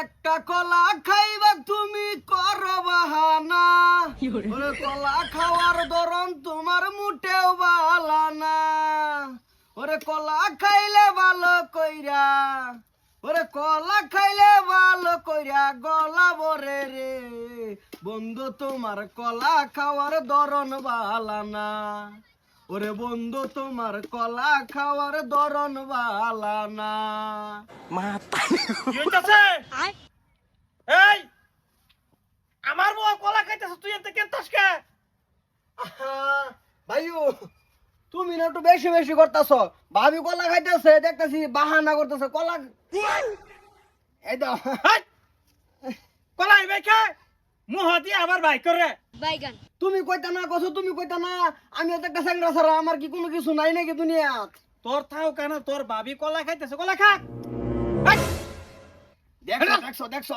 একটা কলা খাইবা তুমি করো বাহানা, ওরে কলা খাওয়ার ধরন তোমার মুটেও বালা না, ওরে কলা খাইলে ভালো কইরা, ওরে কলা খাইলে ভালো কইরা গলা বরে রে, বন্ধু তোমার কলা খাওয়ার ধরন বালা না, ওরে বন্ধু তোমার কলা খাওয়ার ধরন বালা না। এই আমার বউ কলা খাইতেছ তুই এতে কেনতাস কে? ভাইও তুমি না একটু বেশি বেশি করতেছ, ভাবি কলা খাইতেছে দেখতেছি বাহানা করতেছে কলা এই দাও। কলা এই ভাই মুহ দিয়ে আবার ভাই করে বাইগান তুমি কইতা না কছো, তুমি কইতা না, আমি তো একটা স্যাংরা ছাড়া আমার কি কোনো কিছু নাই নাকি দুনিয়াত? তোর থাও কেন, তোর ভাবি কলা খাইতেছে, কলা খা। দেখছো দেখছো দেখছো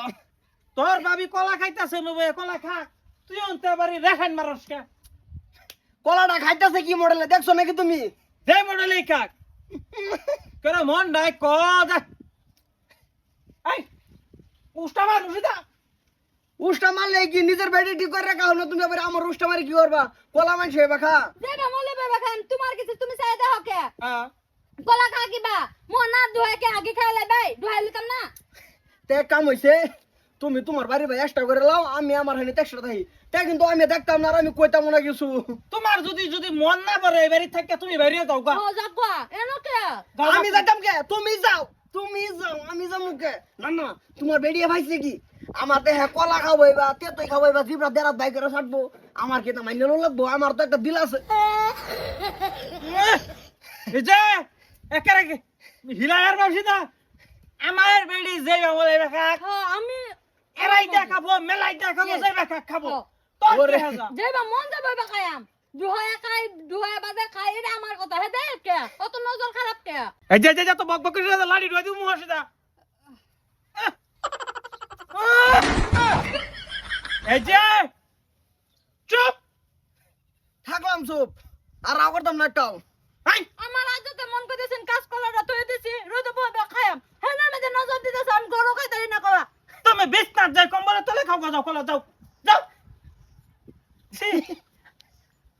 তোর ভাবি কলা খাইতেছে নবে, কলা খা। তুই অন্তে বাড়ি রেখান মারস কে? কলাটা খাইতেছে কি মডেলে দেখছো নাকি তুমি? যে মডেলই খাক কেন মন নাই ক যা। এই উষ্টা মার উষ্টা উষ্টা মারলে কি নিজের বেডি ঠিক করে রাখা হলো, তুমি আবার আমার উষ্টা মারি কি করবা? কলা মানছে বাখা যেটা মলে বাবা খান তোমার কিছু তুমি চাই দাও কে হ্যাঁ গলা খা কিবা মো না দুহাই কে আগে খাইলে ভাই দুহাই লিতাম না তে কাম হইছে, তুমি তোমার বাড়ি ভাই এক্সট্রা করে লাও, আমি আমার হানি এক্সট্রা থাকি, তে কিন্তু আমি দেখতাম না আর আমি কইতাম না কিছু। তোমার যদি যদি মন না পড়ে এই বাড়ি থেকে তুমি বাইরে যাও গা। ও যাকবা এনো কে আমি যাইতাম কে? তুমি যাও, তুমি যাও, আমি যাবো কে? না না তোমার বেরিয়ে ভাইছে কি আমার দেহে কলা খাওয়াইবা, তেতই খাওয়াইবা, জিবরা দেরাত বাই করে ছাড়বো, আমার কি তা মাইনে লাগবো? আমার তো একটা দিল আছে। এই যে একারে হিলায়ার বাবসিদা আমার বেড়ি যে বলে বেকা হ্যাঁ আমি এরাই দেখাবো মেলাই দেখাবো যে বেকা খাবো তোর ওরে। কি হাজা যেবা মন যাবে বা খায়াম দুহাই খাই দুহাই বাজে খাই এটা আমার কথা হে দে কে অত নজর খারাপ কে এই যে তো বক বক করে লাড়ি ডুয়া দিমু হাসিদা এই যে চুপ থাকলাম চুপ আর রাগ করতাম না একটাও। আই আমার আজতে মন কইতেছেন কাজ করাটা তুই দিছি রোদে বইবা খায়াম হে না যে নজর দিতেছ আমি গরো খাইতারি না করা তুমি বিছনাত যাই কম্বলের তলে খাও যাও কলা যাও যাও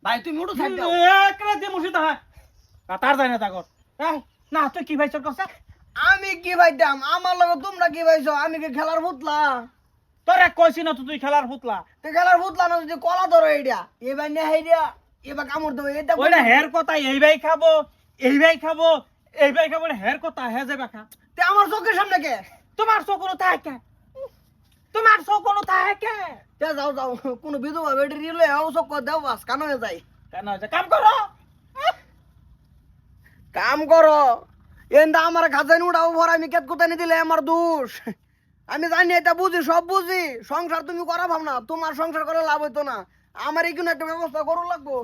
ভাই তুমি উঠো থাক দাও। একরে দি মুসিদা কাতার যায় না তাগর না তুই কি ভাইছর কথা আমি কি ভাইতাম? আমার লগে তোমরা কি ভাইছো? আমি কি খেলার পুতলা? তোরে কইছি না তুই খেলার পুতলা তো খেলার পুতলা না যদি কলা ধরো এইটা এবার নিয়ে হেইরা এবার কামড় দেবো এটা ওইটা হের কথা এই ভাই খাবো এই ভাই খাবো এই ভাই খাবো হের কথা হে যাবে খা তে আমার চোখের সামনে কে? তোমার চোখ কোনো থাকে তোমার চোখ কোনো থাকে তে যাও যাও কোনো বিধবা বেটি নিলে আও চোখ দেও বাস কান হয়ে যায়। কেন হয়েছে কাম করো কাম করো এন্দা আমার খাজানি উঠাও ভর আমি কেত কোথায় দিলে আমার দোষ। আমি জানি এটা বুঝি সব বুঝি, সংসার তুমি করা ভাব না, তোমার সংসার করে লাভ হইতো না, আমার এই কোনো একটা ব্যবস্থা করো লাগবো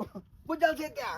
বুঝালছে কে?